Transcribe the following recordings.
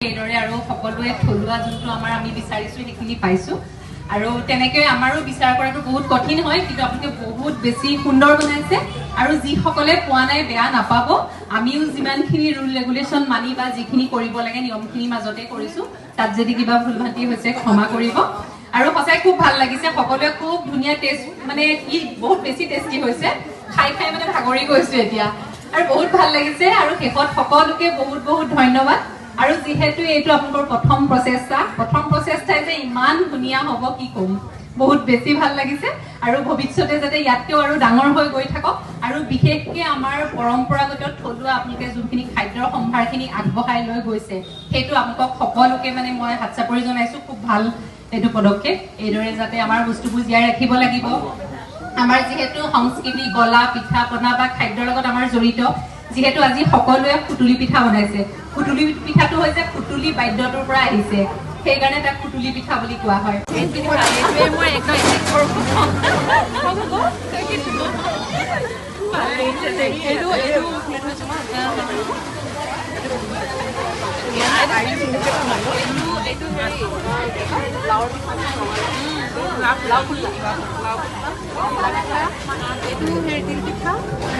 এইদৰে আৰু সকলোৱে থলুৱা যোনটো আমাৰ আমি বিচাৰিছো সেইখিনি পাইছো আৰু তেনেকৈ আমাৰো বিচাৰ কৰাটো বহুত কঠিন হয় কিন্তু আপোনালোকে বহুত বেছি সুন্দৰ বনাইছে আৰু যিসকলে পোৱা নাই বেয়া নাপাব আমিও যিমানখিনি ৰুল ৰেগুলেশ্যন মানি বা যিখিনি কৰিব লাগে নিয়মখিনি মাজতে কৰিছো তাত যদি কিবা ভুল ভ্ৰান্তি হৈছে ক্ষমা কৰিব আৰু সঁচাই খুব ভাল লাগিছে সকলোৱে খুব ধুনীয়া টেষ্ট মানে কি বহুত বেছি টেষ্টি হৈছে খাই খাই মানে ভাগৰি গৈছো এতিয়া আৰু বহুত ভাল লাগিছে আৰু শেষত সকলোকে বহুত বহুত ধন্যবাদ আৰু যেহেতু এইটো আপোনালোকৰ প্ৰথম প্ৰচেষ্টাই যে ইমান ধুনীয়া হ'ব কি কম বহুত বেছি ভাল লাগিছে আৰু ভৱিষ্যতে যাতে ইয়াতকেও আৰু ডাঙৰ হৈ গৈ থাকক আৰু বিশেষকৈ আমাৰ পৰম্পৰাগত থলুৱা আপোনালোকে যোনখিনি খাদ্যৰ সম্ভাৰখিনি আগবঢ়াই লৈ গৈছে সেইটো আপোনালোকক সকলোকে মানে মই হাত চাপৰি জনাইছো খুব ভাল এইটো পদক্ষেপ এইদৰে যাতে আমাৰ বস্তুবোৰ জীয়াই ৰাখিব লাগিব আমাৰ যেহেতু সংস্কৃতি কলা পিঠা পনা বা খাদ্যৰ লগত আমাৰ জড়িত যেহেতু আজি সকলোৱে খুটুলি পিঠা বনাইছে খুটুলি পিঠাটো হৈছে খুটুলি বাদ্যটোৰ পৰা আহিছে সেইকাৰণে তাক খুটুলি পিঠা বুলি কোৱা হয়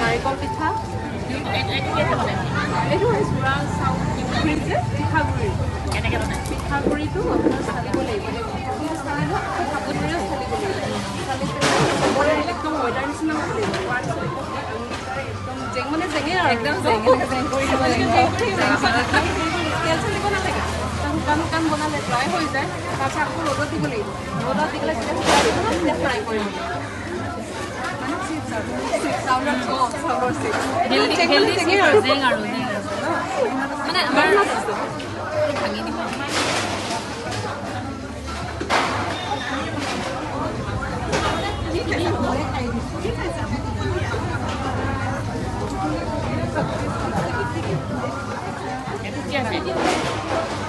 নাৰিকল পিঠা এইটো চুৰা চাউল পিঠাগুড়ি কেনেকৈ বনায় পিঠাগুড়িটো আপোনাৰ চালিব লাগিব ভাপত চালিব লাগিব একদম ময়দাৰ নিচিনা হ'ব লাগিব একদম জেং মানে জেঙে আৰু একদম জেং কৰি দিব লাগিব তেল চালিব নালাগে শুকান শুকান বনালে ড্ৰাই হৈ যায় তাৰপিছত আকৌ ৰ'দত দিব লাগিব ৰ'দত দি পেলাই যেতিয়া ফ্ৰাই কৰিব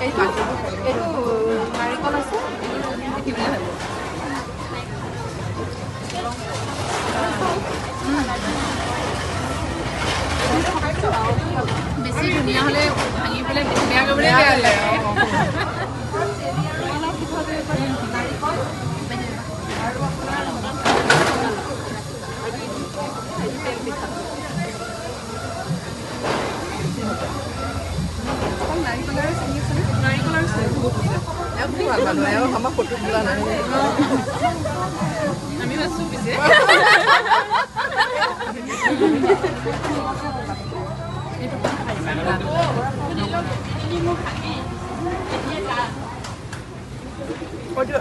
এইটো নাৰিকল আছে বেছি ধুনীয়া হ'লে ভাঙি পেলাই বেয়া কৰিবলৈ বেয়া লাগে আমাৰ ফটো তোলা নাই আমি আছো পিছে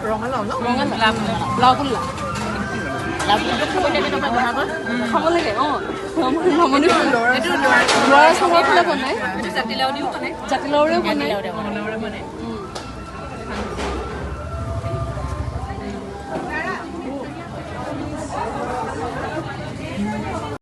ৰঙালাও ন খাব লাগে জাতিলাউৰেও বনায়